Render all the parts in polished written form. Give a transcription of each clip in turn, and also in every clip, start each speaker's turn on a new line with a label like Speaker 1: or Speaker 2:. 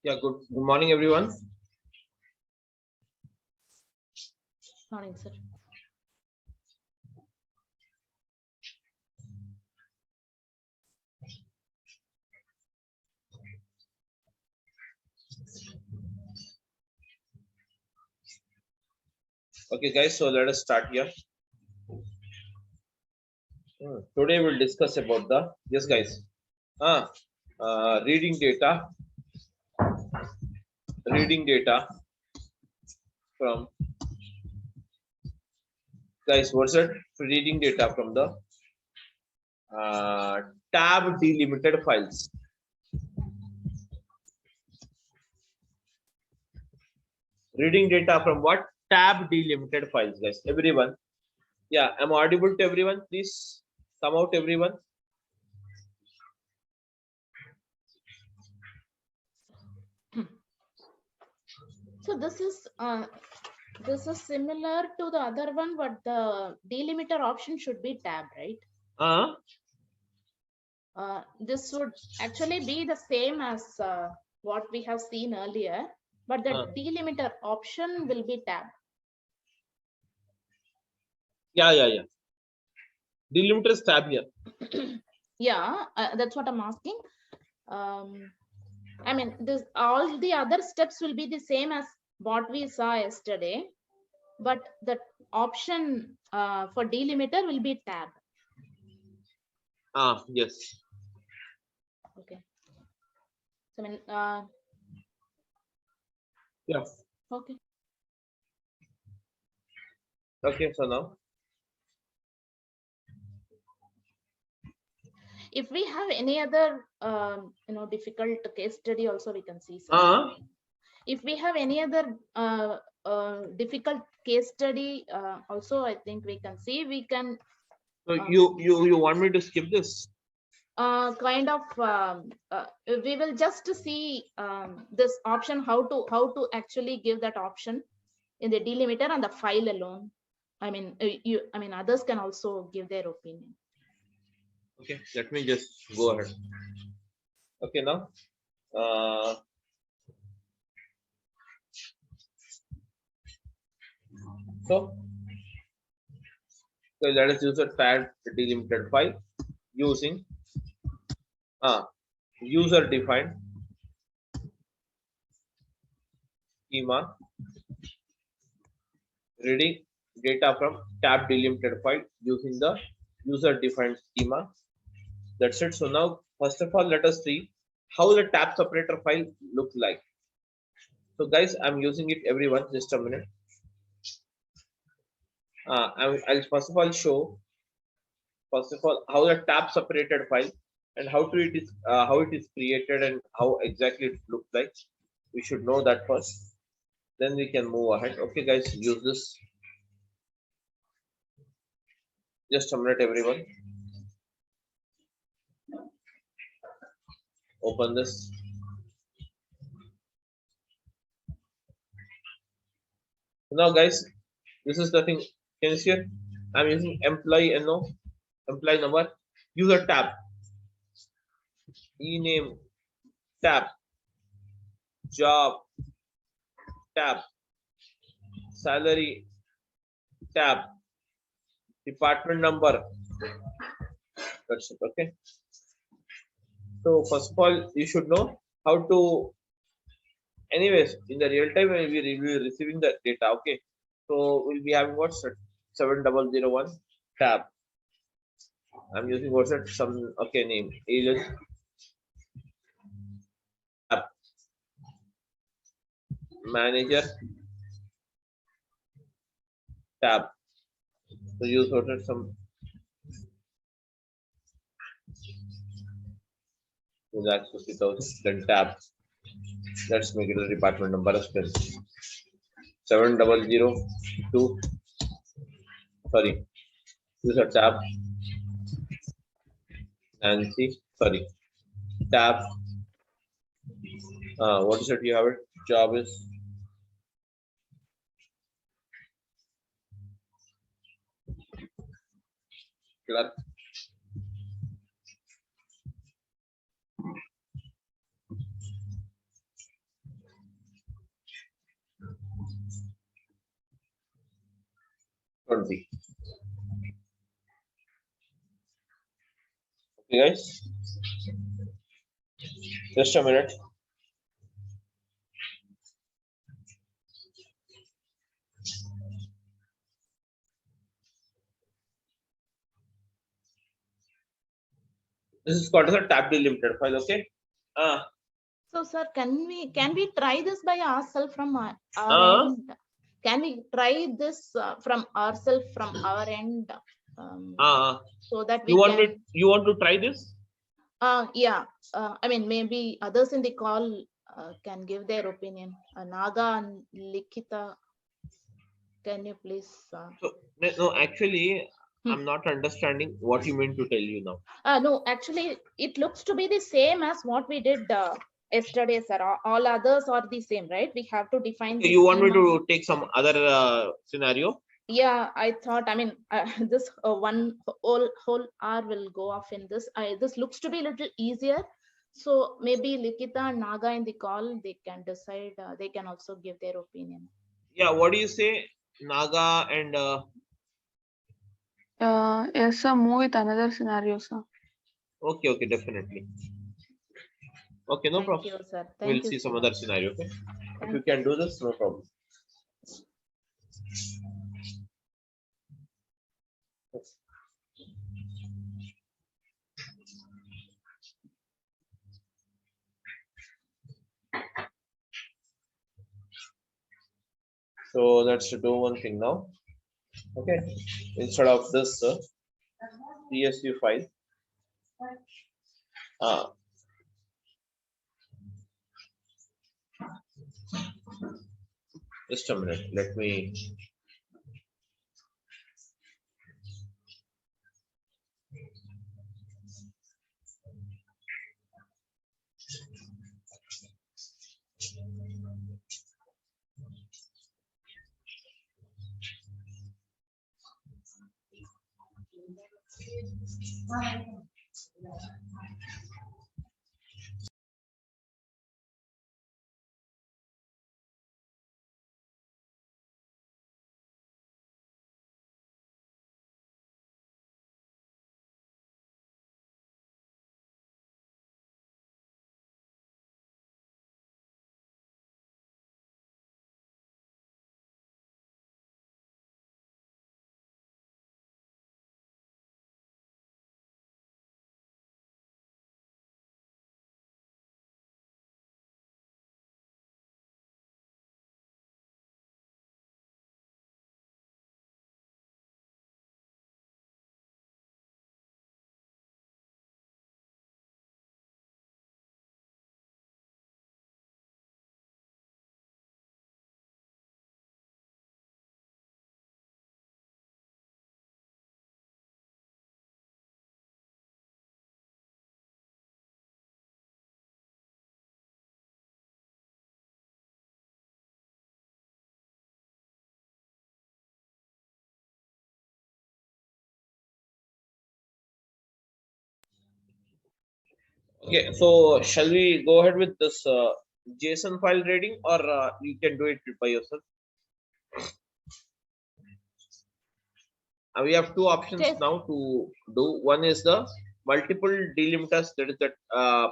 Speaker 1: Yeah, good morning, everyone.
Speaker 2: Morning, sir.
Speaker 1: Okay, guys, so let us start here. Today we'll discuss about the yes, guys. Reading data from guys. What's it? Reading data from the tab delimited files. Reading data from what? Tab delimited files, guys. Everyone. Yeah, I'm audible to everyone. Please come out, everyone.
Speaker 2: So this is similar to the other one, but the delimiter option should be tab, right? This would actually be the same as what we have seen earlier, but the delimiter option will be tab.
Speaker 1: Yeah. Delimiter is tab here.
Speaker 2: Yeah, that's what I'm asking. I mean, this all the other steps will be the same as what we saw yesterday, but the option for delimiter will be tab.
Speaker 1: Yes.
Speaker 2: Okay. So, I mean,
Speaker 1: Yeah.
Speaker 2: okay.
Speaker 1: Okay, so now.
Speaker 2: If we have any other, difficult case study, also we can see. If we have any other difficult case study, also I think we can see. We can.
Speaker 1: So you want me to skip this?
Speaker 2: Kind of. We will just see this option how to actually give that option in the delimiter and the file alone. I mean, others can also give their opinion.
Speaker 1: Okay, let me just go ahead. Okay, now. So let us use a tag delimited file using user defined schema reading data from tab delimited file using the user defined schema. That's it. So now, first of all, let us see how the tab separator file looks like. So guys, I'm using it everyone. Just a minute. I'll first of all show how the tab separated file and how it is created and how exactly it looks like. We should know that first. Then we can move ahead. Okay, guys, use this. Just a minute, everyone. Open this. Now, guys, this is the thing. Can you see it? I'm using employee employee number, user tab, e-name tab, job tab, salary tab, department number. That's it. Okay. So first of all, you should know how to. Anyways, in the real time, we will be receiving the data. Okay. So we'll be having what 7001 tab. I'm using what's that some okay name alias tab manager tab. So use what that some that's 50,000 then tab. Let's make it a department number as well. 7002 sorry user tab Nancy sorry tab what is it you have it job is clerk Okay, guys. Just a minute. This is called as a tab delimited file. Okay.
Speaker 2: So, sir, can we try this by ourselves from our
Speaker 1: Uh,
Speaker 2: end? Can we try this from ourselves from our end, so that
Speaker 1: you
Speaker 2: we
Speaker 1: want
Speaker 2: can?
Speaker 1: you want to try this?
Speaker 2: Yeah. I mean, maybe others in the call can give their opinion. Naga and Likita, can you please?
Speaker 1: So no, actually,
Speaker 2: Hmm.
Speaker 1: I'm not understanding what you mean to tell you now.
Speaker 2: No, actually, it looks to be the same as what we did yesterday, sir. All others are the same, right? We have to define
Speaker 1: Okay,
Speaker 2: the
Speaker 1: you want me
Speaker 2: schema.
Speaker 1: to take some other scenario?
Speaker 2: Yeah, I thought, I mean, this one whole hour will go off in this. This looks to be a little easier. So maybe Likita and Naga in the call, they can decide, they can also give their opinion.
Speaker 1: Yeah. What do you say, Naga and?
Speaker 3: Yes, sir. Move with another scenario, sir.
Speaker 1: Okay, okay, definitely. Okay, no
Speaker 2: Thank
Speaker 1: problem.
Speaker 2: you, sir.
Speaker 1: We'll
Speaker 2: Thank you
Speaker 1: see
Speaker 2: so
Speaker 1: some other
Speaker 2: much.
Speaker 1: scenario. Okay, if you
Speaker 2: Thank you.
Speaker 1: can do this, no problem. So let's do one thing now. Okay, instead of this CSV file, uh, just a minute. Let me. Okay, so shall we go ahead with this JSON file reading, or you can do it by yourself? We have two options
Speaker 2: Yes.
Speaker 1: now to do. One is the multiple delimiters, that is that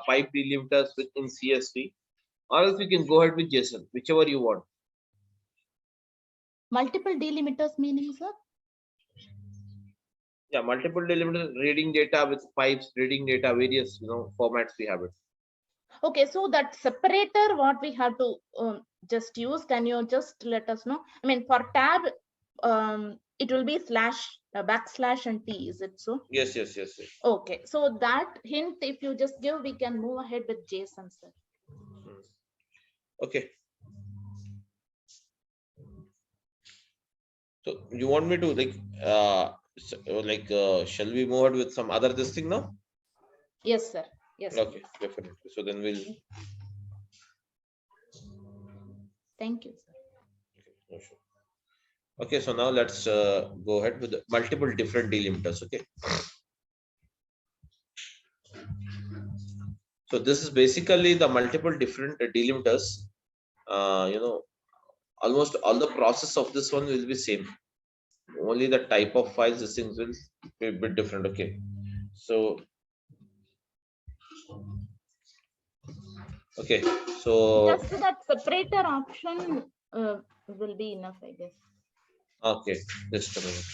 Speaker 1: pipe delimiters within CSV, or else we can go ahead with JSON, whichever you want.
Speaker 2: Multiple delimiters meaning, sir?
Speaker 1: Yeah, multiple delimiters, reading data with pipes, reading data, various formats we have it.
Speaker 2: Okay, so that separator, what we have to just use, can you just let us know? I mean, for tab, it will be slash, backslash and T, is it so?
Speaker 1: Yes, yes, yes, yes.
Speaker 2: Okay, so that hint, if you just give, we can move ahead with JSON, sir.
Speaker 1: Okay. So you want me to shall we move on with some other this thing now?
Speaker 2: Yes, sir. Yes,
Speaker 1: Okay,
Speaker 2: please.
Speaker 1: definitely. So then we'll.
Speaker 2: Thank you, sir.
Speaker 1: Oh, sure. Okay, so now let's go ahead with the multiple different delimiters. Okay. So this is basically the multiple different delimiters. Almost all the process of this one will be same. Only the type of files, these things will be a bit different. Okay. So Okay, so
Speaker 2: Just that separator option will be enough, I guess.
Speaker 1: okay, just a minute.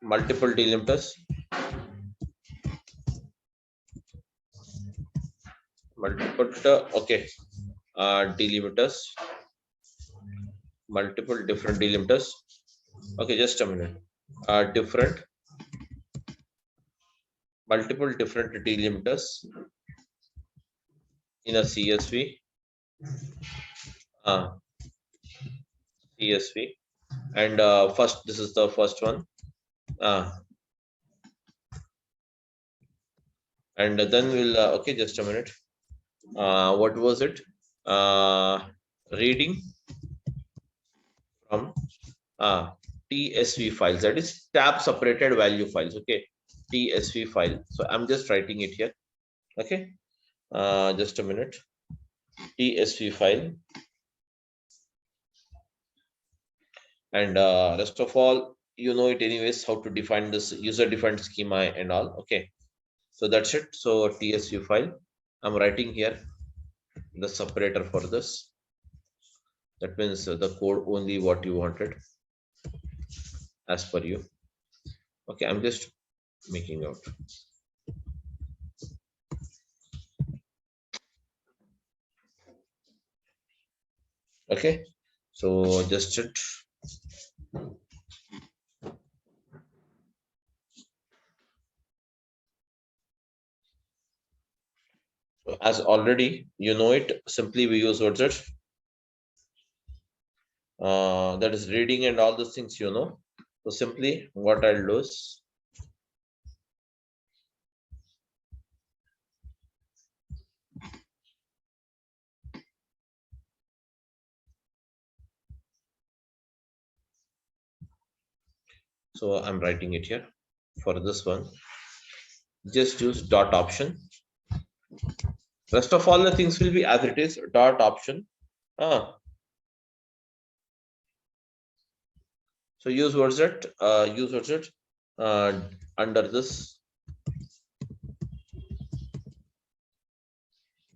Speaker 1: Multiple delimiters. Okay, delimiters. Multiple different delimiters. Okay, just a minute. Multiple different delimiters in a CSV. Uh, CSV. And first, this is the first one. And then we'll, okay, just a minute. What was it? Reading from TSV files, that is tab separated value files. Okay, TSV file. So I'm just writing it here. Okay, just a minute. TSV file, and rest of all, you know it anyways, how to define this user defined schema and all. Okay, so that's it. So TSV file, I'm writing here the separator for this. That means the code only what you wanted as per you. Okay, I'm just making out. Okay, so just it. So as already you know it, simply we use what's it? That is reading and all those things, you know. So simply what I'll do is, so I'm writing it here. For this one, just use dot option. Rest of all the things will be as it is, dot option. So use what's it? Use what's it? Under this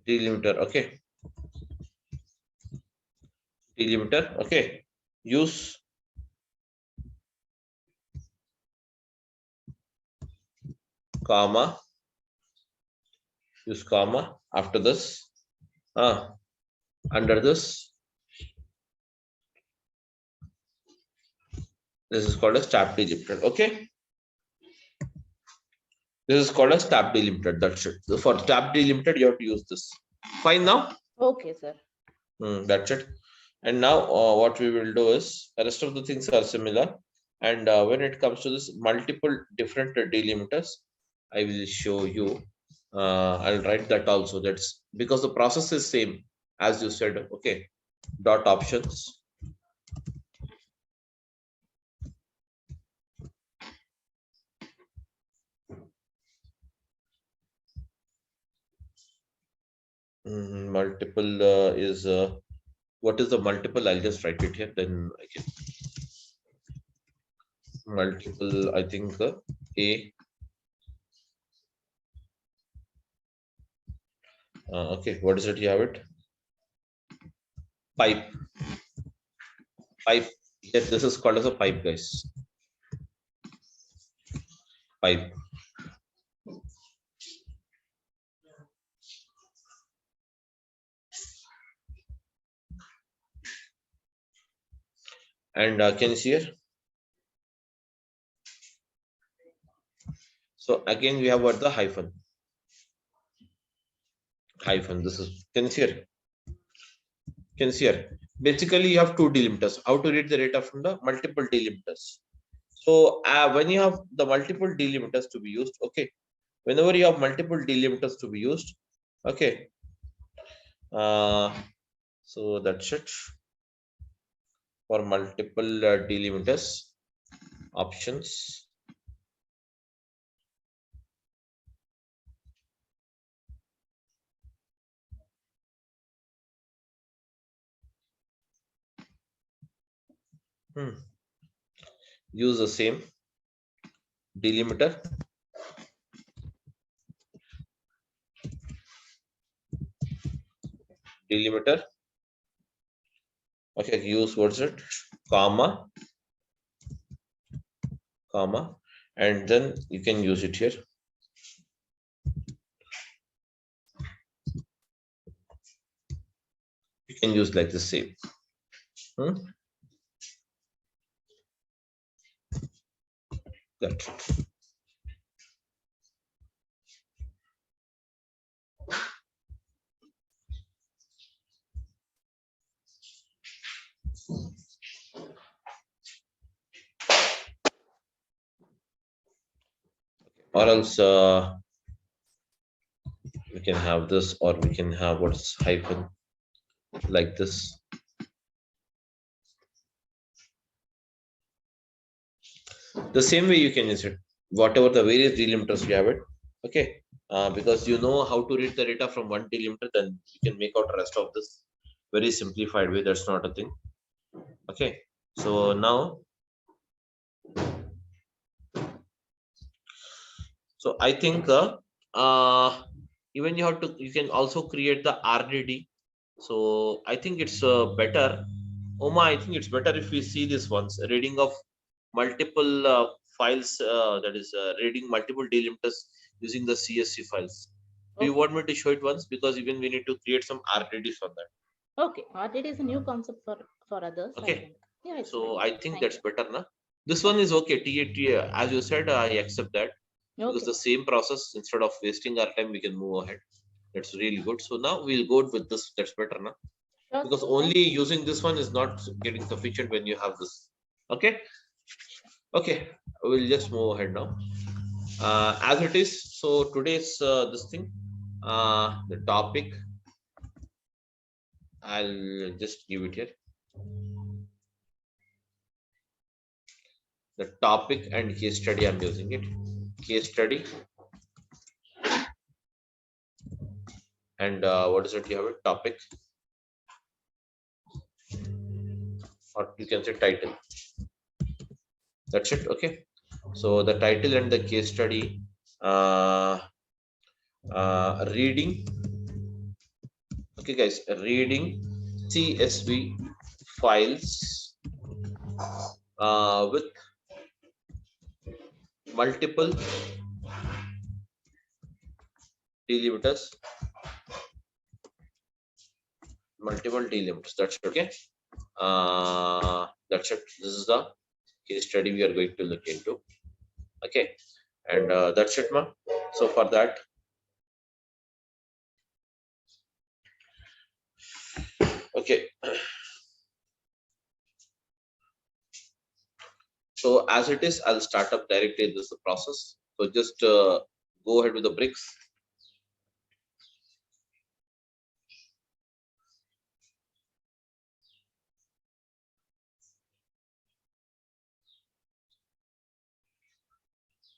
Speaker 1: delimiter. Okay, delimiter. Okay, use comma. Use comma after this. Under this, this is called as tab delimited. Okay, this is called as tab delimited. That's it. So for tab delimited, you have to use this. Fine now.
Speaker 2: Okay, sir.
Speaker 1: That's it. And now what we will do is the rest of the things are similar. And when it comes to this multiple different delimiters, I will show you. I'll write that also. That's because the process is same as you said. Okay, dot options. Multiple is what is the multiple? I'll just write it here. Then I can multiple. I think a. Okay, what is it? You have it. Pipe. Pipe. Yes, this is called as a pipe, guys. Pipe. And can you see here? So again, we have what the hyphen. Hyphen. This is, can you see here? Can you see here? Basically, you have two delimiters. How to read the data from the multiple delimiters? So when you have the multiple delimiters to be used, okay. Whenever you have multiple delimiters to be used, okay. So that's it for multiple delimiters options. Use the same delimiter. delimiter. Okay, use what's it, comma, and then you can use it here. You can use like the same. That. Or else we can have this, or we can have what's hyphen like this. The same way you can use it, whatever the various delimiters you have it. Okay, because you know how to read the data from one delimiter, then you can make out the rest of this very simplified way. That's not a thing. Okay, so now, so I think even you can also create the RDD. So I think it's better. Oma, I think it's better if we see this once reading of multiple files, that is reading multiple delimiters using the CSV files. Do you
Speaker 2: Okay.
Speaker 1: want me to show it once? Because even we need to create some RDDs on that.
Speaker 2: Okay, RTD is a new concept for others, I
Speaker 1: Okay.
Speaker 2: think. Yeah, it's
Speaker 1: So
Speaker 2: fine.
Speaker 1: I think
Speaker 2: Thank
Speaker 1: that's better, na? This one is okay. TAT, as you said, I accept that.
Speaker 2: you.
Speaker 1: Because
Speaker 2: Okay,
Speaker 1: the same process, instead of wasting our time, we can move ahead. That's really good. So now we'll go with this. That's better, na?
Speaker 2: sure.
Speaker 1: Because
Speaker 2: Thank
Speaker 1: only
Speaker 2: you.
Speaker 1: using this one is not getting sufficient when you have this. Okay. Okay. We'll just move ahead now. As it is, so today's this thing, the topic, I'll just give it here. The topic and case study, I'm using it. Case study. And what is it? You have a topic, or you can say title. That's it. Okay. So the title and the case study, reading. Okay, guys, reading CSV files with multiple delimiters. That's okay. That's it. This is the case study we are going to look into. Okay, and that's it, ma. So for that, okay. So as it is, I'll start up directly. This is the process. So just go ahead with the bricks.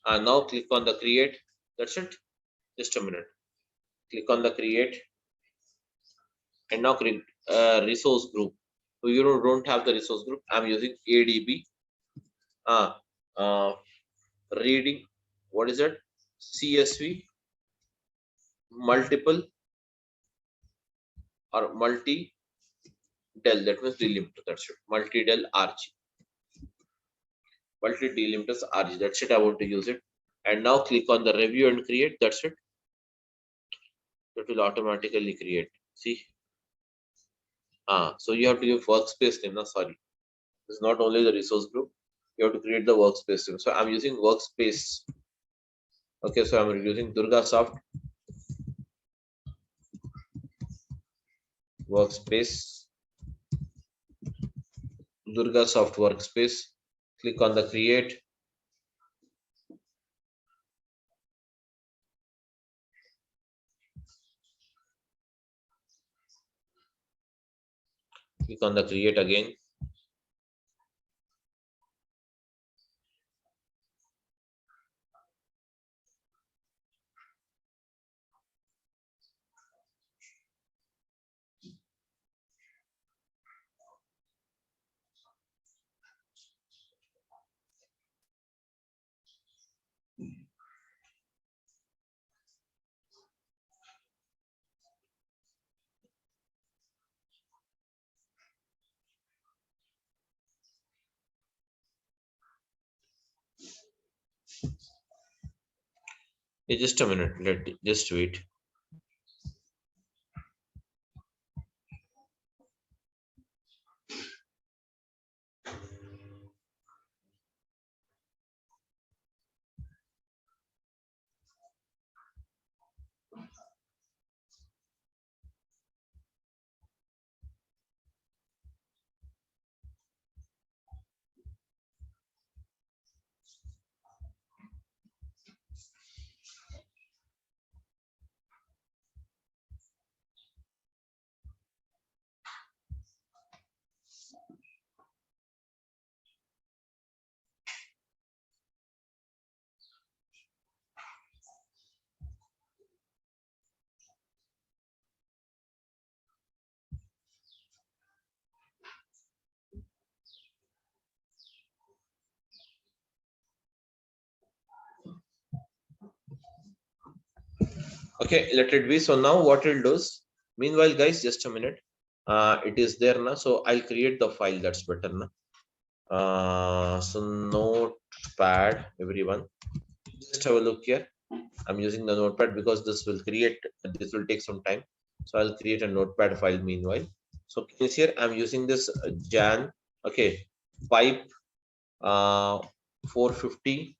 Speaker 1: And now click on the create. That's it. Just a minute. Click on the create, and now create resource group. So you don't have the resource group. I'm using ADB. Uh, reading. What is it? CSV multiple or multi del. That means delimiter. That's it. Multi del RG. Multi delimiters RG. That's it. I want to use it. And now click on the review and create. That's it. It will automatically create. See. So you have to give workspace name. No, sorry. It's not only the resource group. You have to create the workspace name. So I'm using workspace. Okay, so I'm using Durga Soft workspace. Durga Soft workspace. Click on the create. Click on the create again. Just a minute. Just wait. Okay, let it be. So now what it does, meanwhile, guys, just a minute. It is there now. So I'll create the file. That's better now. So notepad, everyone. Just have a look here. I'm using the notepad because this will take some time. So I'll create a notepad file meanwhile. So this here I'm using this Jan. Okay, pipe 450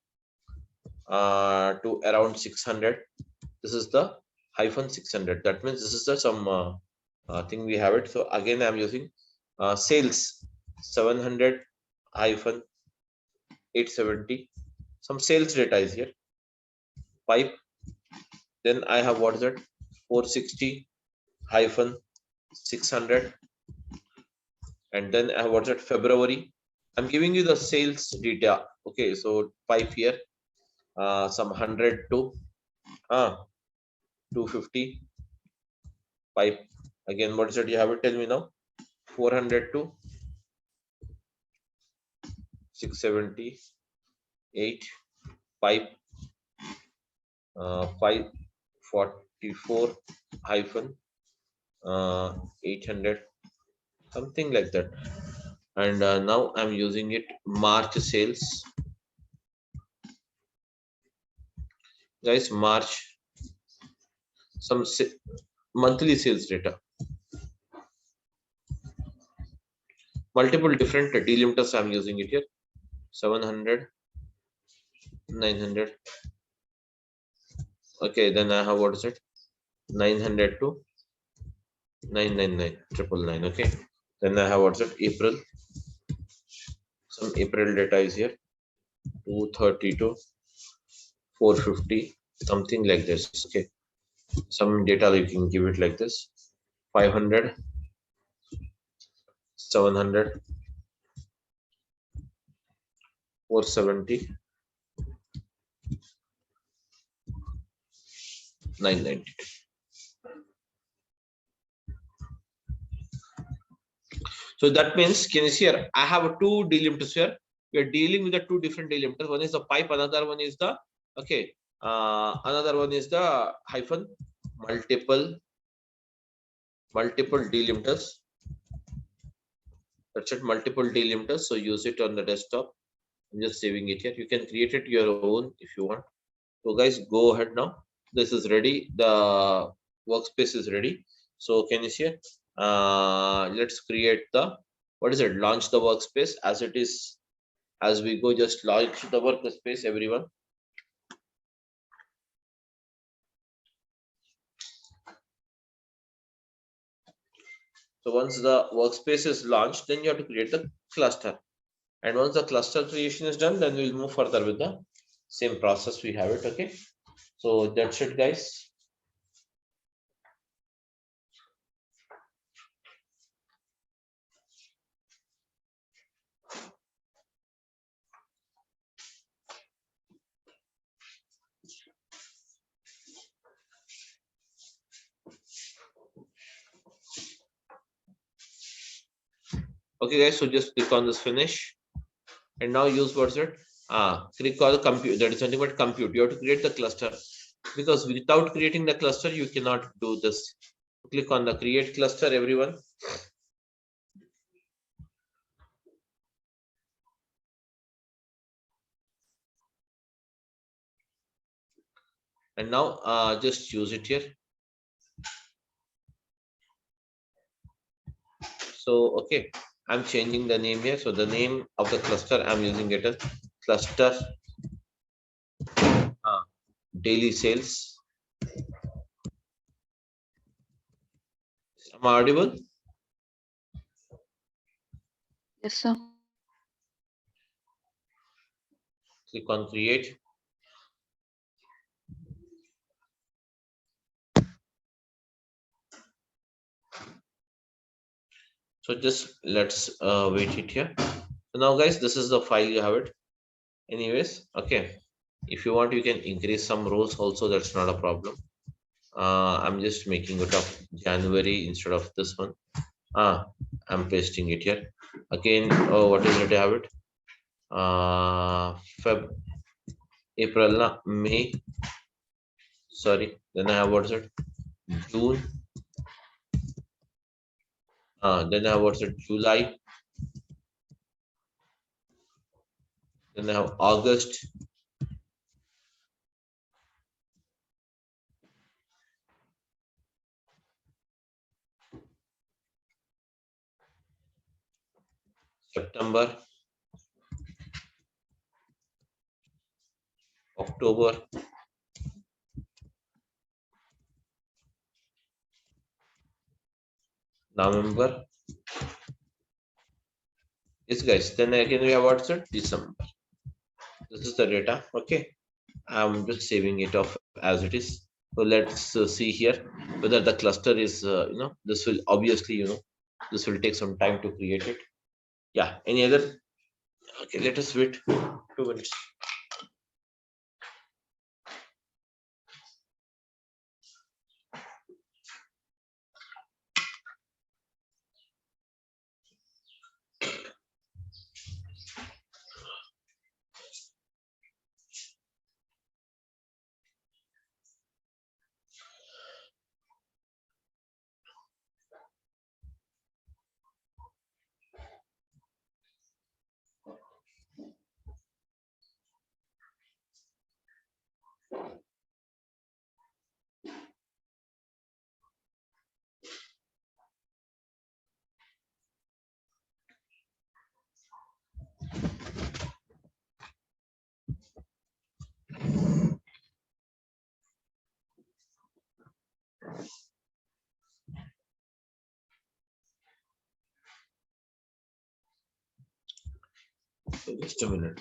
Speaker 1: to around 600. This is the hyphen 600. That means this is the some thing we have it. So again I'm using sales 700 hyphen 870. Some sales data is here. Pipe. Then I have what is that? 460 hyphen 600. And then I have what's that? February. I'm giving you the sales data. Okay, so pipe here. Some 100 to 250. Pipe again. What is it? You have it. Tell me now. 400 to 678. Pipe 544 hyphen 800, something like that. And now I'm using it March sales, guys. March some monthly sales data, multiple different delimiters I'm using it here. 700, 900. Okay, then I have what is it? 900 to 999, 999. Okay, then I have what's it? April. Some April data is here. 230 to 450, something like this. Okay, some data you can give it like this. 500, 700, 470, 990. So that means, can you see here? I have two delimiters here. We are dealing with the two different delimiters. One is the pipe, another one is the okay. Another one is the hyphen multiple delimiters. That's it, multiple delimiters. So use it on the desktop. I'm just saving it here. You can create it your own if you want. So guys, go ahead now. This is ready. The workspace is ready. So can you see it? Let's create the, what is it? Launch the workspace as it is. As we go, just launch the workspace, everyone. So once the workspace is launched, then you have to create the cluster. And once the cluster creation is done, then we'll move further with the same process we have it. Okay. So that's it, guys. Okay, guys. So just click on this finish. And now use what's it? Click on the compute. That is nothing but compute. You have to create the cluster, because without creating the cluster, you cannot do this. Click on the create cluster, everyone. And now just use it here. So okay, I'm changing the name here. So the name of the cluster, I'm using it as cluster daily sales. Am I audible?
Speaker 3: Yes, sir.
Speaker 1: Click on create. So just let's wait it here. So now guys, this is the file, you have it. Anyways, okay, if you want you can increase some rows also, that's not a problem. I'm just making it of January instead of this one. I'm pasting it here again. Oh, what is it? I have it. Feb, April, May. Sorry. Then I have what's it? June. Then I have what's it? July. Then I have August. September. October. November. Yes, guys. Then again we have what's it? December. This is the data. Okay. I'm just saving it off as it is. So let's see here whether the cluster is, this will obviously, this will take some time to create it. Yeah. Any other? Okay. Let us wait 2 minutes. So just a minute.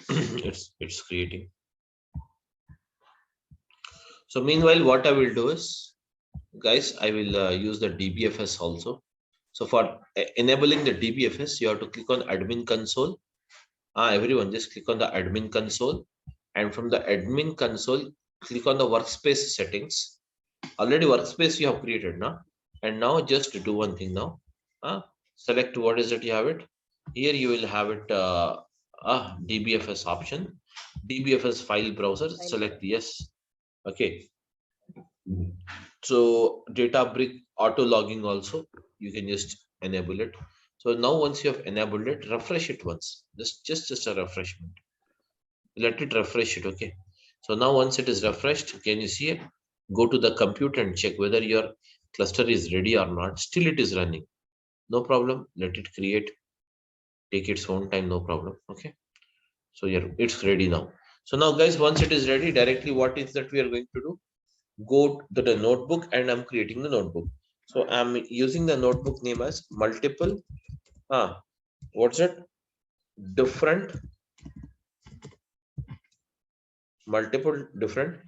Speaker 1: it's creating. So meanwhile, what I will do is, guys, I will use the DBFS also. So for enabling the DBFS, you have to click on admin console. Everyone just click on the admin console, and from the admin console, click on the workspace settings. Already workspace you have created now, and now just do one thing now. Select what is it you have it. Here you will have it DBFS option, DBFS file browser. Select yes. Okay. So Databricks auto logging also you can just enable it. So now once you have enabled it, refresh it once. Just a refreshment. Let it refresh it. Okay. So now once it is refreshed, can you see it? Go to the computer and check whether your cluster is ready or not. Still it is running. No problem. Let it create. Take its own time. No problem. Okay. So yeah, it's ready now. So now guys, once it is ready, directly what is that we are going to do? Go to the notebook, and I'm creating the notebook. So I'm using the notebook name as multiple. What's it? Different, multiple different.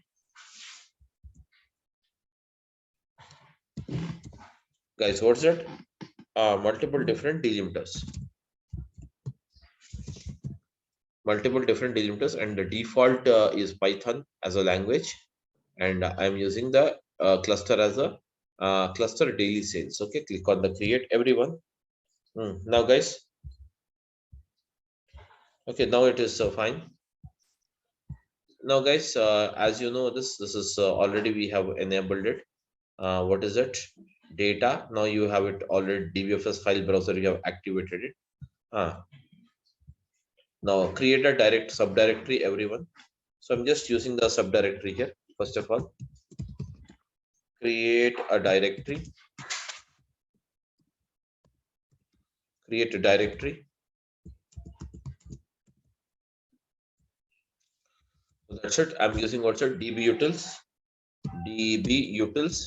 Speaker 1: Guys, what's it? Multiple different delimiters. Multiple different delimiters, and the default is Python as a language, and I'm using the cluster as a cluster daily sales. Okay, click on the create, everyone. Now guys, okay, now it is fine. Now guys, as you know, this is already we have enabled it. What is it? Data. Now you have it already. DBFS file browser, you have activated it. Now create a direct subdirectory, everyone. So I'm just using the subdirectory here. First of all, create a directory. Create a directory. So that's it. I'm using also dbutils. dbutils.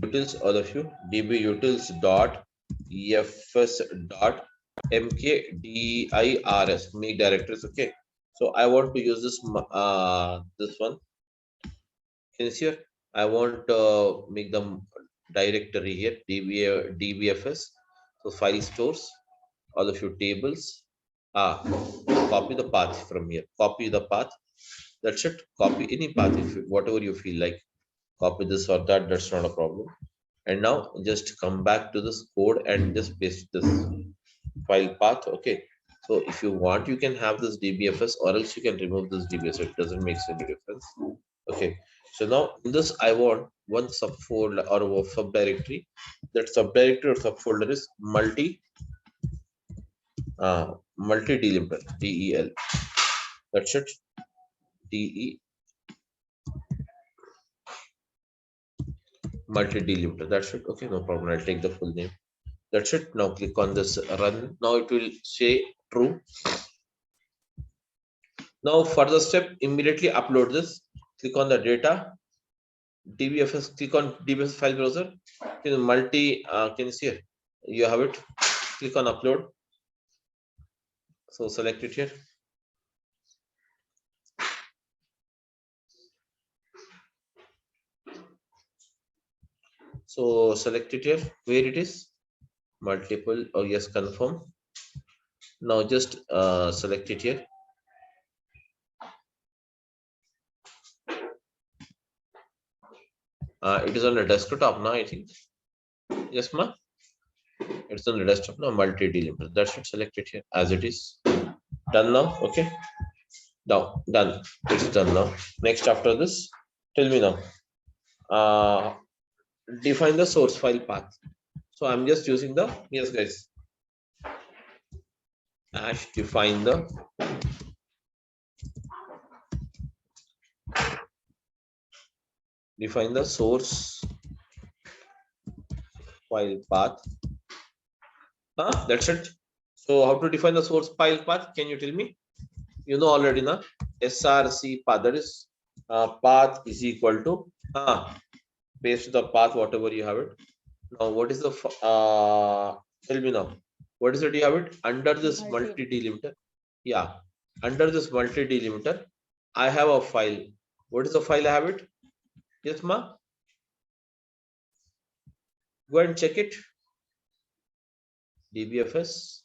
Speaker 1: Utils, all of you. dbutils dot efs dot mkdirs. Make directories. Okay. So I want to use this one. Can you see here? I want to make them directory here. dbfs. So file stores. All of you tables. Copy the path from here. Copy the path. That's it. Copy any path if whatever you feel like. Copy this or that. That's not a problem. And now just come back to this code and just paste this file path. Okay. So if you want, you can have this dbfs, or else you can remove this dbfs. It doesn't make any difference. Okay. So now in this, I want one subfolder or a subdirectory. That subdirectory or subfolder is multi delimiter, del. That's it. de multi delimiter. That's it. Okay, no problem. I'll take the full name. That's it. Now click on this run. Now it will say true. Now further step, immediately upload this. Click on the data. dbfs. Click on dbfs file browser. Can you see here? You have it. Click on upload. So select it here. So select it here. Where it is? Multiple. Oh yes, confirm. Now just select it here. It is on the desktop now, I think. Yes, ma. It's on the desktop now. Multi delimiter. That should select it here as it is. Done now. Okay. Now done. It's done now. Next after this, tell me now. Define the source file path. So I'm just using the yes guys. Define the source file path. That's it. So how to define the source file path? Can you tell me? You know already na. src path, that is path is equal to paste the path whatever you have it. Now what is the tell me now, what is it you have it under this multi delimiter? Yeah, under this multi delimiter I have a file. What is the file I have it? Yes ma, go and check it. dbfs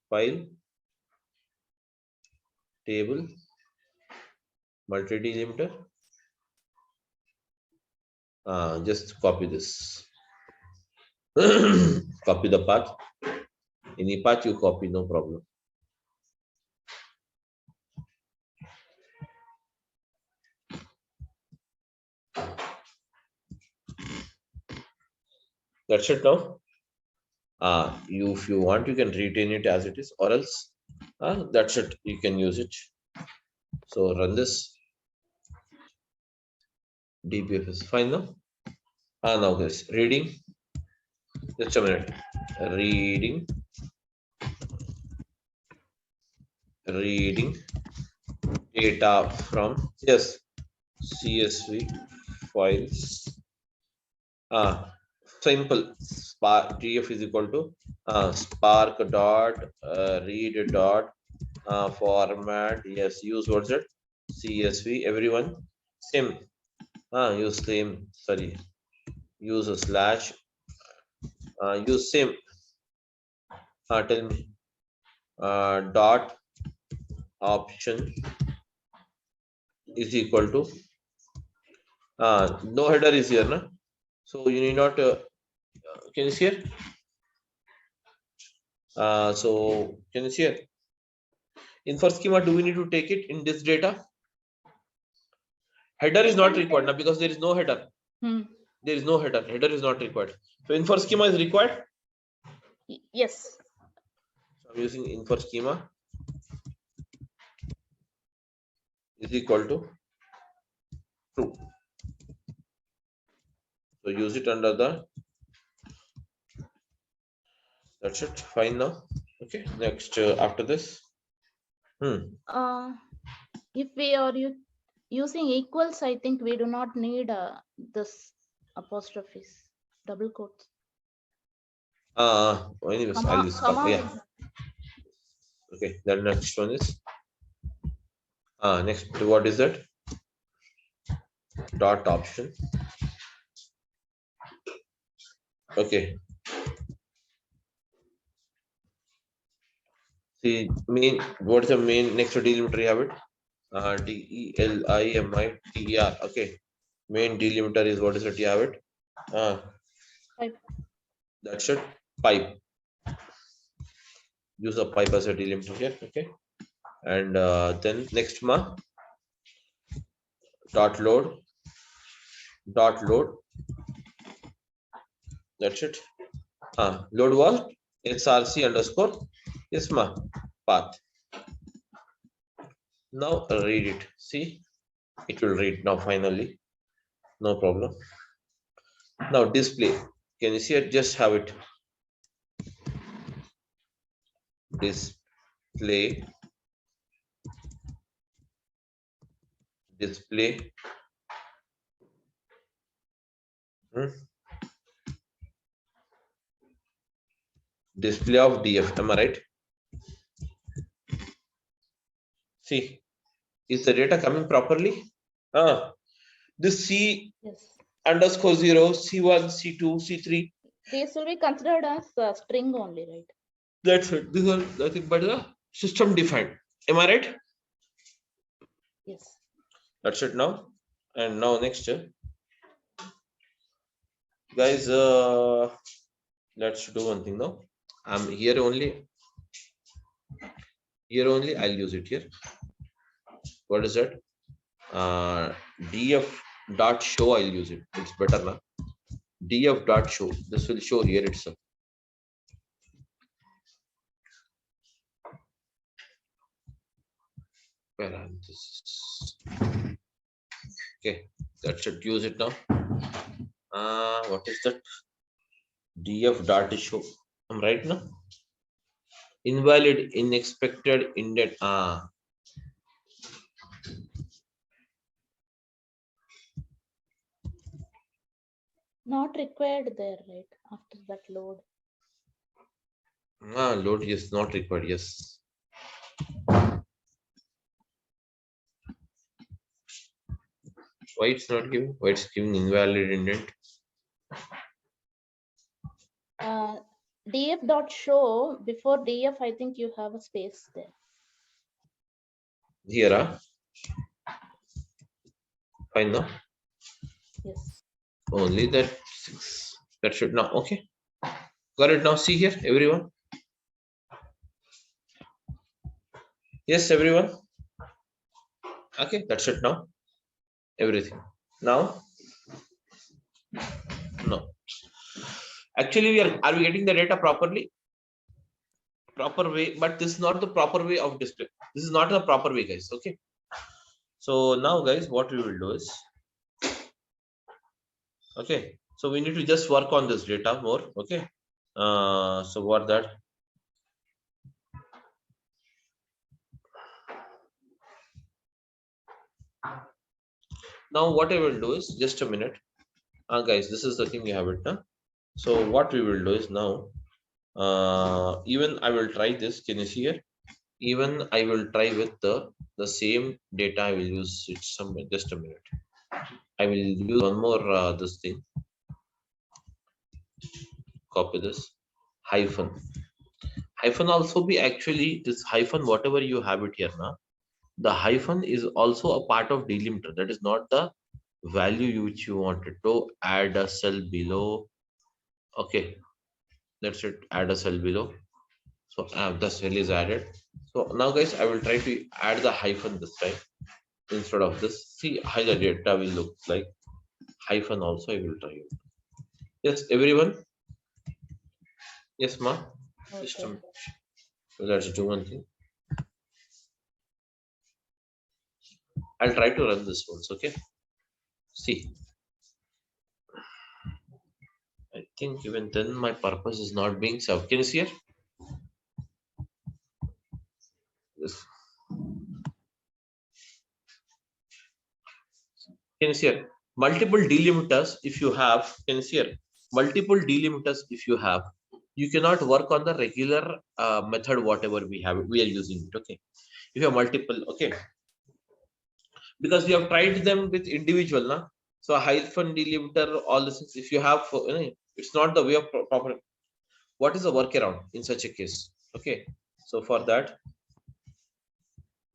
Speaker 1: file table multi delimiter. Just copy this. Copy the path. Any path you copy, no problem. That's it now. If you want, you can retain it as it is, or else that's it. You can use it. So run this. dbfs fine now. Now guys, reading. Just a minute. Reading data from yes CSV files. Simple. Spark df is equal to spark dot read dot format. Yes, use what's it? CSV. Everyone same. Use same. Sorry. Use a slash. Use same. Tell me. Dot option is equal to no header is here, na? So you need not. Can you see here? So can you see here? In first schema, do we need to take it in this data? Header is not required now because there is no header. There is no header. Header is not required. So info schema is required.
Speaker 2: Yes.
Speaker 1: So I'm using info schema is equal to true. So use it under the, that's it, fine now. Okay, next after this.
Speaker 2: Uh, if we are using equals, I think we do not need this apostrophes, double quotes.
Speaker 1: Anyways, I'll
Speaker 2: Comma,
Speaker 1: use
Speaker 2: comma.
Speaker 1: yeah. Okay, then next one is next, what is that? Dot option. Okay. See, main, what's the main next to delimiter you have it? Delimiter. Okay. Main delimiter is, what is it you have it?
Speaker 2: Pipe.
Speaker 1: That's it. Pipe. Use a pipe as a delimiter here. Okay. And then next dot load. Dot load. That's it. Load was src underscore path. Now read it. See, it will read now finally. No problem. Now display. Can you see it? Just have it. Display. Display. Display of df. Am I right? See, is the data coming properly? This C
Speaker 2: Yes.
Speaker 1: underscore 0, C1, C2, C3.
Speaker 2: These will be considered as string only, right?
Speaker 1: That's it. These are nothing but the system defined. Am I right?
Speaker 2: Yes.
Speaker 1: That's it now. And now next, guys, let's do one thing now. I'm here only. Here only, I'll use it here. What is that? Df dot show, I'll use it. It's better now. Df dot show. This will show here itself. Parenthesis. Okay, that should use it now. What is that? Df dot show. I'm right now. Invalid, unexpected, indent.
Speaker 2: Not required there, right? After that load.
Speaker 1: Load is not required. Yes. Why it's not giving? Why it's giving invalid indent?
Speaker 2: Df dot show, before df, I think you have a space there.
Speaker 1: Here, fine now.
Speaker 2: Yes.
Speaker 1: Only that 6. That should now. Okay. Got it now. See here, everyone. Yes, everyone. Okay, that's it now. Everything. Now, no. Actually, are we getting the data properly? Proper way, but this is not the proper way of display. This is not the proper way, guys. Okay. So now, guys, what we will do is, okay. So we need to just work on this data more. Okay. So what that? Now what I will do is, just a minute. Guys, this is the thing you have it now. So what we will do is now, even I will try this. Can you see here? Even I will try with the same data. I will use it somewhere. Just a minute. I will use one more this thing. Copy this hyphen. Hyphen also be actually this hyphen, whatever you have it here now. The hyphen is also a part of delimiter. That is not the value which you wanted to add a cell below. Okay, that's it. Add a cell below. So the cell is added. So now, guys, I will try to add the hyphen this time instead of this. See how the data will look like. Hyphen also I will try it. Yes, everyone. Yes, ma.
Speaker 2: Okay.
Speaker 1: System. So let's do one thing. I'll try to run this once. Okay. See. think even then my purpose is not being served. Can you see here? Yes. Can you see here? Multiple delimiters if you have, can you see here? Multiple delimiters if you have, you cannot work on the regular method, whatever we are using it. Okay. If you have multiple, okay. Because we have tried them with individual, na? So a hyphen delimiter, all this, if you have, it's not the way of proper. What is the workaround in such a case? Okay. So for that,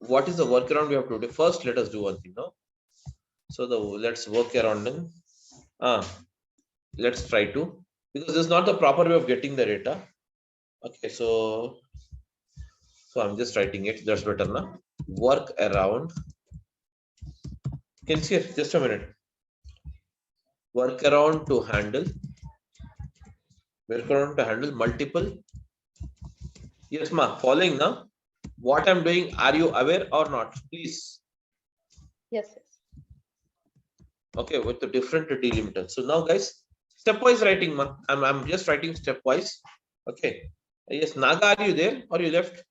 Speaker 1: what is the workaround we have to do? First, let us do one thing now. So let's work around them. Let's try to, because this is not the proper way of getting the data. Okay, so I'm just writing it. That's better now. Work around. Can see it? Just a minute. Work around to handle. Work around to handle multiple. Yes, ma. Following now. What I'm doing, are you aware or not? Please.
Speaker 2: Yes, yes.
Speaker 1: Okay, with the different delimiters. So now, guys, stepwise writing, ma. I'm just writing stepwise. Okay. Yes, Naga, are you there or you left?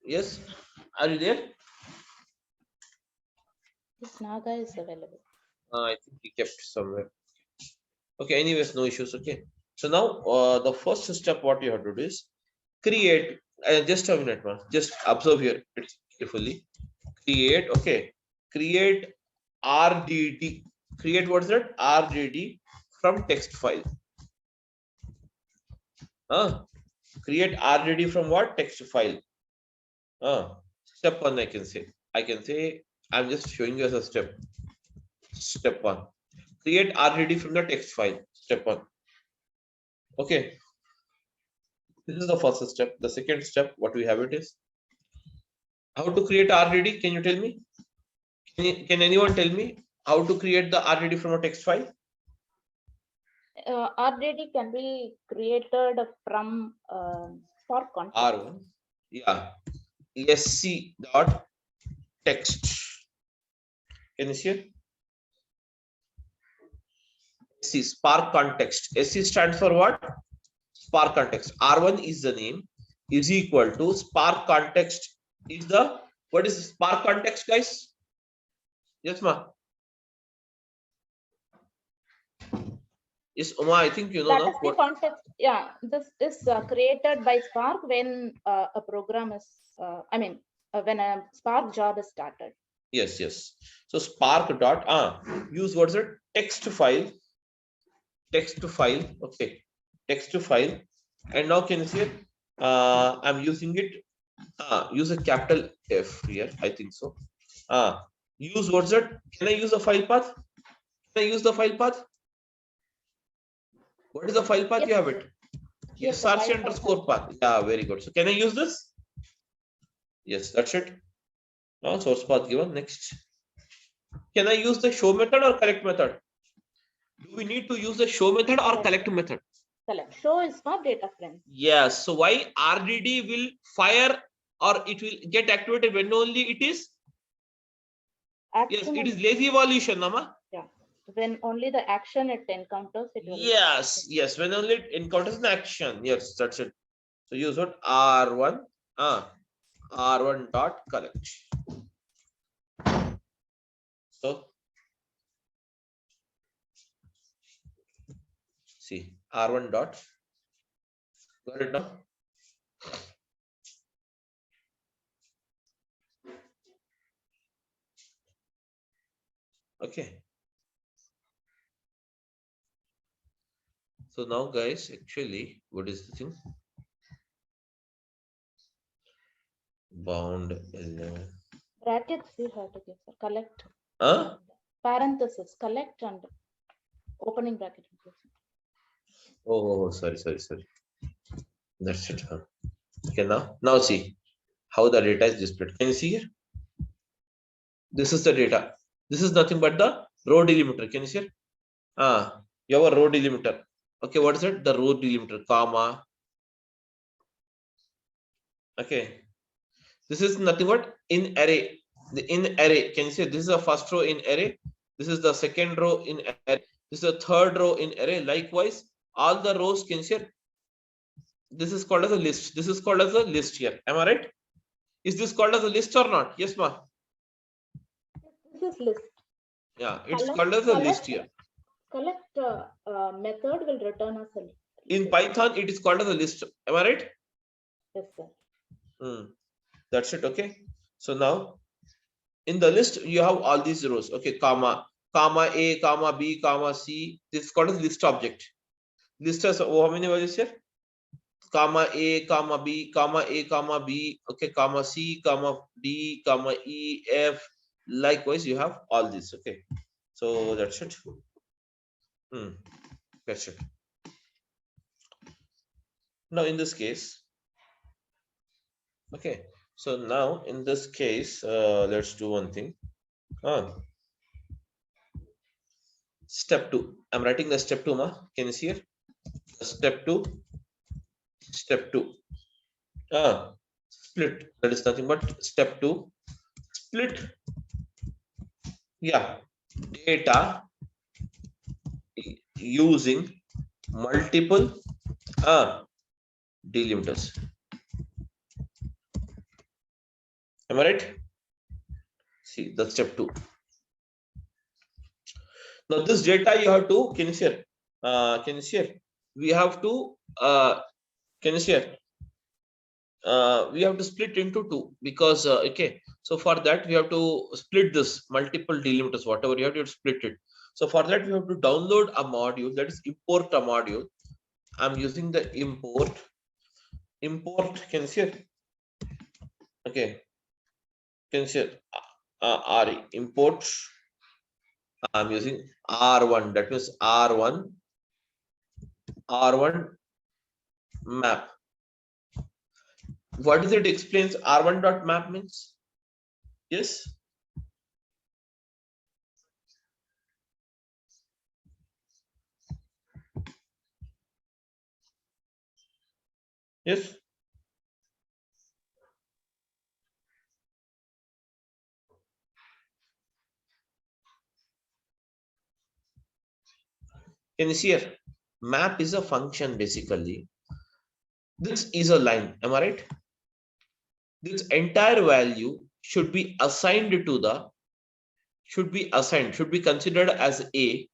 Speaker 1: Yes, are you there?
Speaker 2: This Naga is available.
Speaker 1: I think he kept somewhere. Okay, anyways, no issues. Okay, so now the first step what you have to do is create. Just a minute, man. Just observe here carefully. Create. Okay, create RDD. Create what is that? RDD from text file. Create RDD from what? Text file. Step one, I can say. I'm just showing you as a step. Step one. Create RDD from the text file. Step one. Okay. This is the first step. The second step, what we have it is how to create RDD. Can you tell me? Can anyone tell me how to create the RDD from a text file?
Speaker 2: RDD can be created from Spark context.
Speaker 1: R1. Yeah. SC dot text. Can you see it? SC Spark context. SC stands for what? Spark context. R1 is the name, is equal to Spark context is the, what is Spark context, guys? Yes, ma. Yes, Uma, I think you know
Speaker 2: That
Speaker 1: now.
Speaker 2: is the context. Yeah, this is created by Spark when a program is, when a Spark job is started.
Speaker 1: Yes, yes. So Spark dot use what's it? Text file. Text file. Okay. Text file. And now can you see it? I'm using it. Use a capital F here. I think so. Use what's it? Can I use the file path? Can I use the file path? What is the file path?
Speaker 2: Yes.
Speaker 1: You have it.
Speaker 2: Yes,
Speaker 1: src underscore path. Yeah, very good. So can I use this? Yes, that's it. Now source path given. Next. Can I use the show method or collect method? Do we need to use the show method or collect method?
Speaker 2: Collect. Show is for data frame.
Speaker 1: Yes. So why RDD will fire or it will get activated when only it is? Yes, it is lazy evolution, Nama.
Speaker 2: Yeah. When only the action it encounters, it will.
Speaker 1: Yes, yes. When only it encounters an action. Yes, that's it. So use what? R1. R1 dot collect. So see R1 dot. Got it now? Okay. So now, guys, actually, what is the thing? Bound.
Speaker 2: Brackets you have to give. Collect. Parenthesis. Collect and opening bracket.
Speaker 1: Oh, sorry. That's it. Okay, now see how the data is displayed. Can you see here? This is the data. This is nothing but the row delimiter. Can you see it? You have a row delimiter. Okay, what is it? The row delimiter, comma. Okay. This is nothing but in array. in array. Can you see this is the first row in array? This is the second row in array. This is the third row in array. Likewise, all the rows can see. This is called as a list. This is called as a list here. Am I right? Is this called as a list or not? Yes, ma.
Speaker 2: This is list.
Speaker 1: Yeah, it's called as a list here.
Speaker 2: Collect method will return us a list.
Speaker 1: In Python, it is called as a list. Am I right?
Speaker 2: Yes, sir.
Speaker 1: That's it. Okay. So now in the list, you have all these rows. Okay, comma A, comma B, comma C. This is called as list object. List has how many values here? Comma A, comma B, comma A, comma B. Okay, comma C, comma D, comma E, F. Likewise, you have all this. Okay. So that's it. That's it. Now in this case, okay. So now in this case, let's do one thing. Step 2. I'm writing the step 2, ma. Can you see here? Step 2. Step 2. Split. That is nothing but step 2. Split. Yeah. Data using multiple delimiters. Am I right? See, that's step 2. Now this data you have to, can you share? Can you share? We have to, can you share? We have to split into 2 because, okay. So for that, we have to split this multiple delimiters, whatever you have to split it. So for that, we have to download a module, that is import a module. I'm using the import, can you share? Okay. Can you share? RE, import. I'm using R1, that means R1 map. What does it explains R1.map means? Yes. Yes. Can you see here? Map is a function basically. This is a line. Am I right? This entire value should be assigned to the, should be considered as A,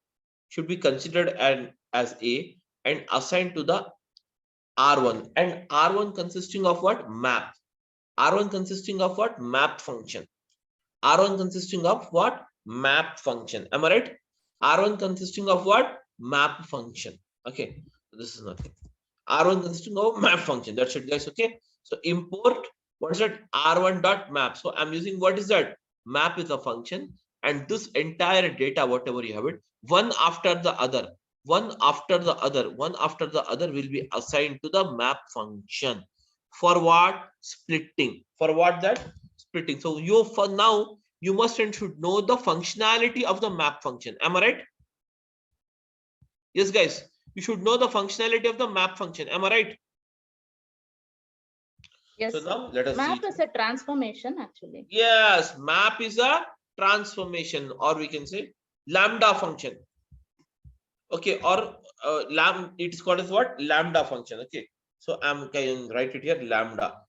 Speaker 1: as A and assigned to the R1. And R1 consisting of what? Map. R1 consisting of what? Map function. R1 consisting of what? Map function. Am I right? R1 consisting of what? Map function. Okay. This is nothing. R1 consisting of map function. That's it, guys. Okay. So import, what is that? R1.map. So I'm using, what is that? Map is a function, and this entire data, whatever you have it, one after the other will be assigned to the map function. For what? Splitting. For what? That splitting. So you, for now, you must and should know the functionality of the map function. Am I right? Yes, guys. You should know the functionality of the map function. Am I right?
Speaker 2: Yes.
Speaker 1: So now let us
Speaker 2: map
Speaker 1: see.
Speaker 2: is a transformation actually.
Speaker 1: Yes, map is a transformation, or we can say lambda function. Okay, or it is called as what? Lambda function. Okay, so I'm can write it here. Lambda,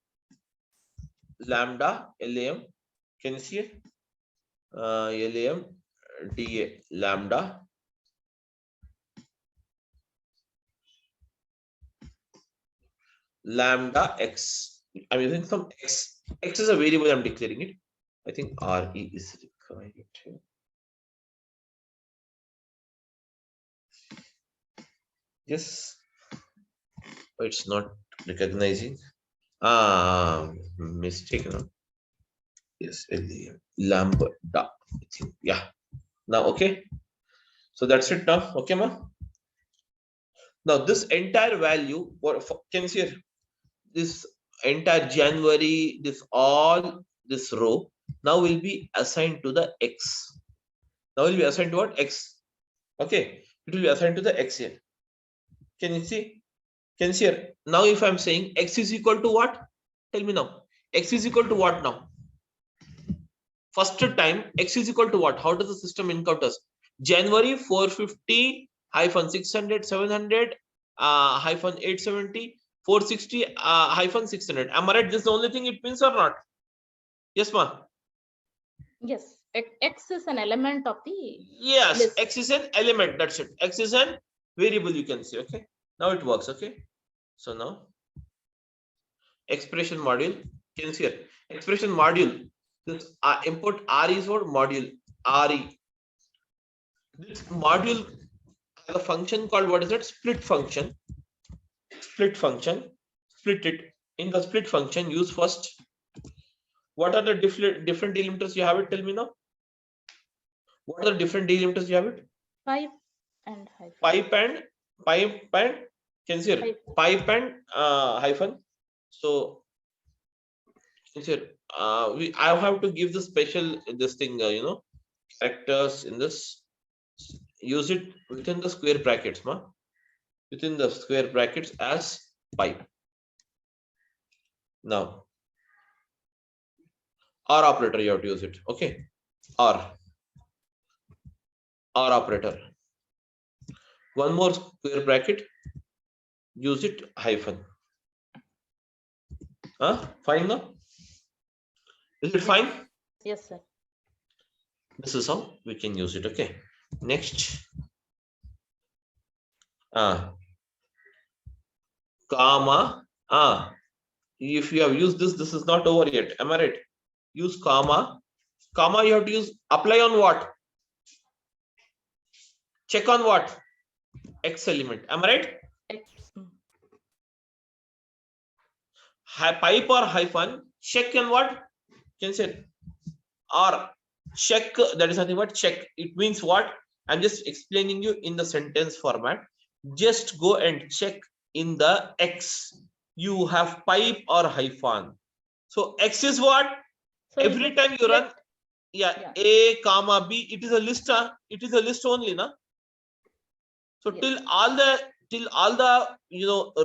Speaker 1: LAM. Can you see it? LAM DA, lambda. Lambda x. I'm using some x. X is a variable. I'm declaring it. I think RE is required here. Yes. Oh, it's not recognizing. Mistake. No? Yes, lambda. I think. Yeah. Now, okay. So that's it now. Okay, ma. Now this entire value, what can you see here? This entire January, this row now will be assigned to the X. Now will be assigned to what? X. Okay, it will be assigned to the X here. Can you see? Can you see here? Now if I'm saying X is equal to what? Tell me now. X is equal to what now? first time X is equal to what? How does the system encounters? January 450 hyphen 600 700 hyphen 870 460 hyphen 600. Am I right? This is the only thing it means or not? Yes, ma.
Speaker 2: Yes, X is an element of the
Speaker 1: Yes,
Speaker 2: list.
Speaker 1: X is an element. That's it. X is an variable, you can see. Okay, now it works. Okay, so now expression module. Can you see here? Expression module. This input R is what? Module RE. This module has a function called, what is it? Split function. Split function. Split it. In the split function, use first. What are the different delimiters you have it? Tell me now. What are the different delimiters you have it?
Speaker 2: Pipe and hyphen.
Speaker 1: Pipe and can you see here? Pipe and hyphen. So here I have to give the special this thing characters in this. Use it within the square brackets, ma. Within the square brackets as pipe. Now R operator you have to use it. Okay, R operator. One more square bracket. Use it hyphen. Fine now. Is it fine?
Speaker 2: Yes, sir.
Speaker 1: This is how we can use it. Okay. Next. Comma. If you have used this, this is not over yet. Am I right? Use comma. Comma you have to use. Apply on what? Check on what? X element. Am I right?
Speaker 2: X.
Speaker 1: Pipe or hyphen. Check on what? Can say or check. That is nothing but check. It means what? I'm just explaining you in the sentence format. Just go and check in the X. You have pipe or hyphen. So X is what?
Speaker 2: So
Speaker 1: Every time you run, yeah, A comma B, it is a list. It is a list only, na. So
Speaker 2: yes.
Speaker 1: till all the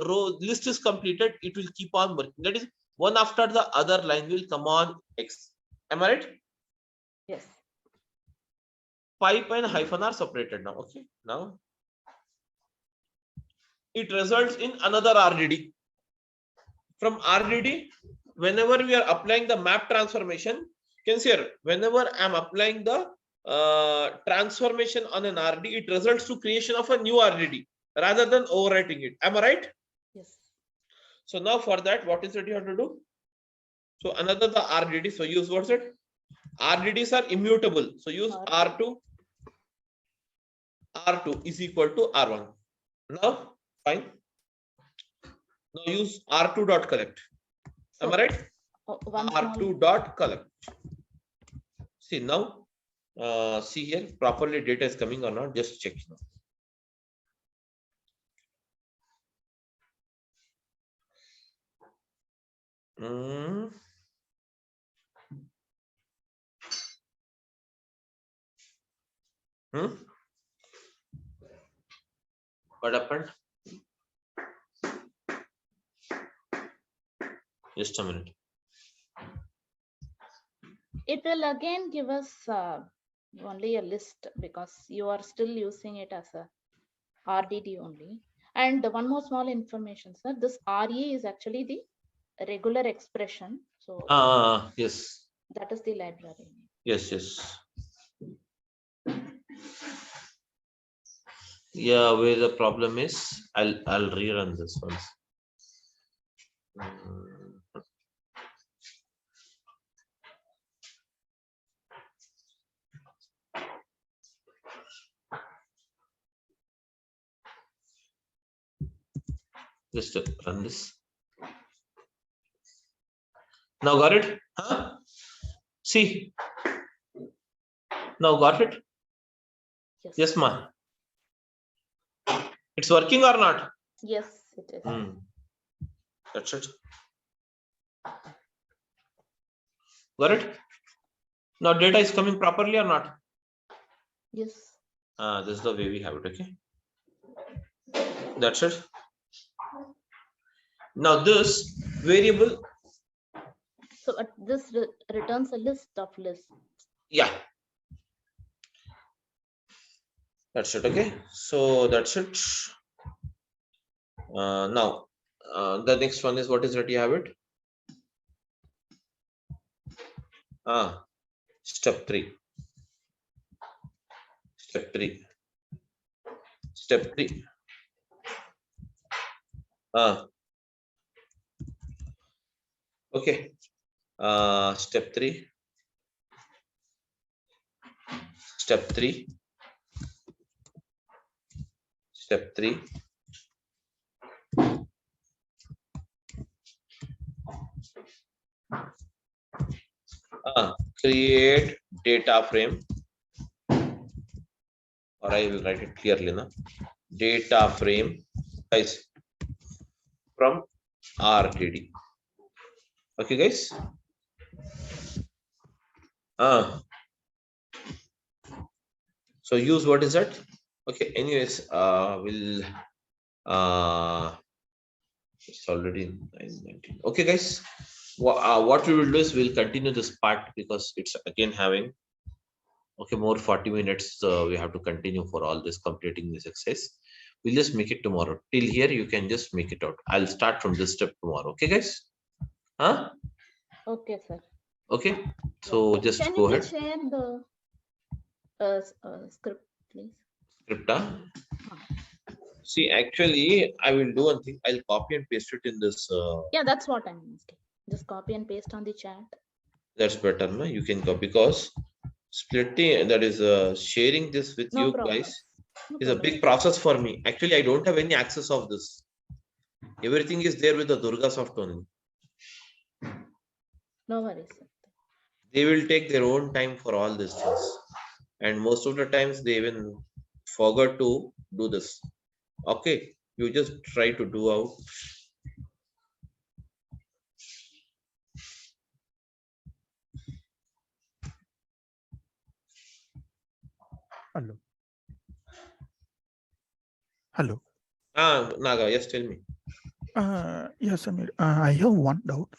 Speaker 1: row list is completed, it will keep on working. That is, one after the other line will come on X. Am I right?
Speaker 2: Yes.
Speaker 1: Pipe and hyphen are separated now. Okay, now it results in another RDD. From RDD, whenever we are applying the map transformation, can see here, whenever I'm applying the transformation on an RD, it results to creation of a new RDD rather than overwriting it. Am I right?
Speaker 2: Yes.
Speaker 1: So now for that, what is it you have to do? So another the RDD. So use what's it? RDDs are immutable. So use R2. R2 is equal to R1. Now, fine. Now use R2 dot collect. Am I right? R2 dot collect. See now, see here properly data is coming or not. Just check now. What happened? Just a minute.
Speaker 2: It will again give us only a list because you are still using it as a RDD only. And one more small information, sir. This RE is actually the regular expression. So
Speaker 1: yes.
Speaker 2: that is the library.
Speaker 1: Yes, yes. Yeah, where the problem is, I'll rerun this once. Just run this. Now got it? Huh? See. Now got it?
Speaker 2: Yes.
Speaker 1: Yes, ma'am. It's working or not?
Speaker 2: Yes, it is.
Speaker 1: That's it. Got it? Now data is coming properly or not?
Speaker 2: Yes.
Speaker 1: This is the way we have it, okay? That's it. Now this variable.
Speaker 2: So this returns a list of lists.
Speaker 1: Yeah, that's it. Okay, so that's it. Now, the next one is, what is that you have it? Step 3. Step 3. Step 3. Okay. Step 3. Step 3. Step 3. Create data frame, or I will write it clearly now. Data frame, guys, from RTD. Okay, guys. So use, what is that? Okay. Anyways, we'll it's already 9:19. Okay, guys. What we will do is we'll continue this part because it's again having more 40 minutes. We have to continue for all this, completing this exercise. We'll just make it tomorrow. Till here, you can just make it out. I'll start from this step tomorrow. Okay, guys?
Speaker 2: Okay, sir.
Speaker 1: Okay. So just
Speaker 2: Can
Speaker 1: go
Speaker 2: you
Speaker 1: ahead.
Speaker 2: please share the script, please?
Speaker 1: Script. See, actually, I will do one thing. I'll copy and paste it in this.
Speaker 2: Yeah, that's what I'm asking. Just copy and paste on the chat.
Speaker 1: That's better, no? You can go, because splitting, that is sharing this with
Speaker 2: No
Speaker 1: you
Speaker 2: problem.
Speaker 1: guys
Speaker 2: No
Speaker 1: is a
Speaker 2: problem.
Speaker 1: big process for me. Actually, I don't have any access of this. Everything is there with the Durga Soft only.
Speaker 2: No worries, sir.
Speaker 1: They will take their own time for all these things, and most of the times they even forgot to do this. Okay, you just try to do out.
Speaker 4: Hello. Hello.
Speaker 1: Naga, yes, tell me.
Speaker 4: Yes, Amir. I have one doubt.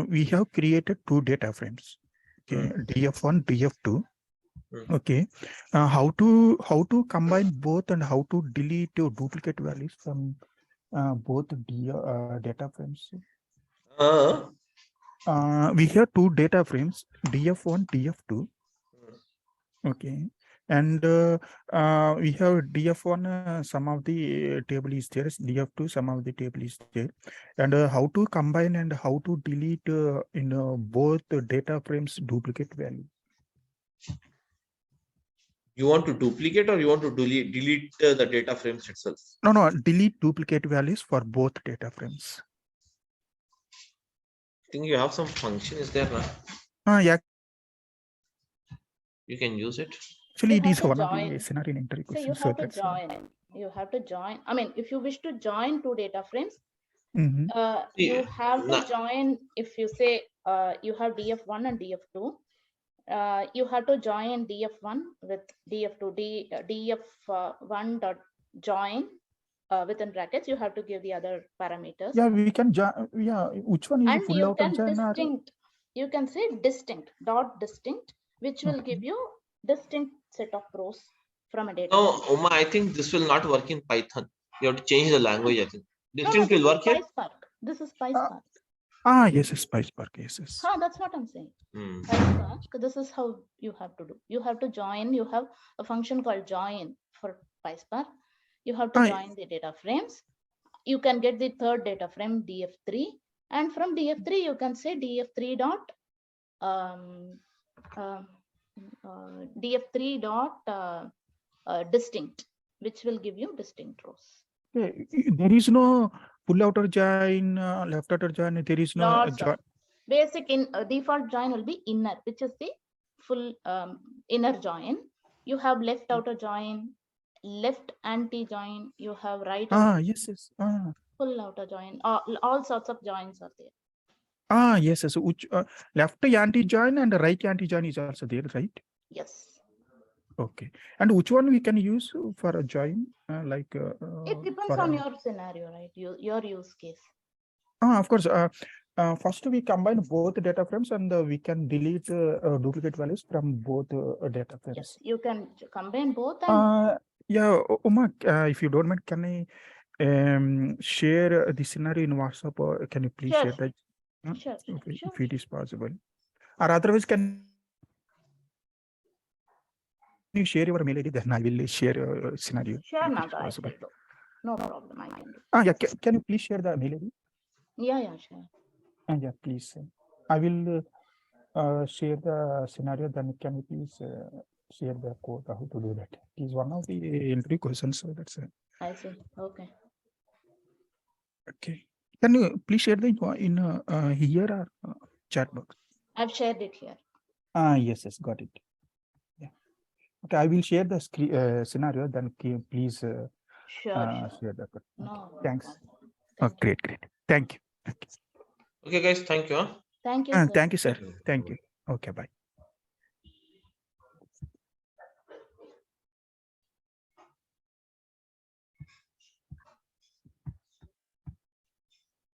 Speaker 4: We have created two data frames. Okay, DF1, DF2. Okay. How to combine both and how to delete your duplicate values from both data frames? We have two data frames, DF1, DF2. Okay. And we have DF1, some of the table is there, DF2, some of the table is there. And how to combine and how to delete in both data frames duplicate value.
Speaker 1: You want to duplicate or you want to delete the data frames itself?
Speaker 4: No, delete duplicate values for both data frames.
Speaker 1: I think you have some function is there now.
Speaker 4: Yeah.
Speaker 1: You can use it.
Speaker 4: Actually,
Speaker 2: You
Speaker 4: it is
Speaker 2: have to
Speaker 4: one of the
Speaker 2: join.
Speaker 4: scenario in interview
Speaker 2: So you
Speaker 4: questions.
Speaker 2: have to join. You have to join. I mean, if you wish to join two data frames, you have to join. If you say you have DF1 and DF2, you have to join DF1 with DF2. DF1 dot join within brackets. You have to give the other parameters.
Speaker 4: Yeah, we can join. Yeah, which one is
Speaker 2: And
Speaker 4: full
Speaker 2: you
Speaker 4: outer
Speaker 2: can
Speaker 4: join?
Speaker 2: distinct. You can say distinct dot distinct, which will give you distinct set of rows from a data.
Speaker 1: No, Uma, I think this will not work in Python. You have to change the language, I think. Distinct will work here?
Speaker 2: PySpark. This is PySpark.
Speaker 4: Yes, PySpark, yes.
Speaker 2: That's what I'm saying. PySpark, this is how you have to do. You have to join. You have a function called join for PySpark. You have to join the data frames. You can get the third data frame, DF3. And from DF3, you can say DF3 dot DF3 dot distinct, which will give you distinct rows.
Speaker 4: There is no full outer join, left outer join. There is no join.
Speaker 2: Basic in default join will be inner, which is the full inner join. You have left outer join, left anti join. You have right.
Speaker 4: Yes.
Speaker 2: Full outer join. All sorts of joins are there.
Speaker 4: Yes. So which left anti join and right anti join is also there, right?
Speaker 2: Yes.
Speaker 4: Okay. And which one we can use for a join?
Speaker 2: It depends on your scenario, right? Your use case.
Speaker 4: Of course. First, we combine both data frames and we can delete duplicate values from both data frames.
Speaker 2: Yes, you can combine both and
Speaker 4: Yeah, Uma, if you don't mind, can I share the scenario in WhatsApp, or can you please
Speaker 2: Sure.
Speaker 4: share that?
Speaker 2: Sure,
Speaker 4: If it is possible, or otherwise, can you share your mail ID? Then I will share your scenario.
Speaker 2: Sure,
Speaker 4: if it is
Speaker 2: Naga, I
Speaker 4: possible.
Speaker 2: will do. No problem, I can do.
Speaker 4: Yeah, can you please share the mail ID?
Speaker 2: Yeah, sure.
Speaker 4: Yeah, please. I will share the scenario. Then can you please share the code how to do that? It is one of the interview questions. So that's it.
Speaker 2: I see. Okay.
Speaker 4: Okay. Can you please share the in here or chat box?
Speaker 2: I've shared it here.
Speaker 4: Yes, got it. Yeah. Okay, I will share the scenario. Then please
Speaker 2: Sure.
Speaker 4: share the code.
Speaker 2: No.
Speaker 4: Thanks.
Speaker 2: problem.
Speaker 4: Great. Thank you.
Speaker 1: Okay, guys, thank you. Huh?
Speaker 2: Thank you, sir.
Speaker 4: Thank you, sir. Thank you. Okay, bye.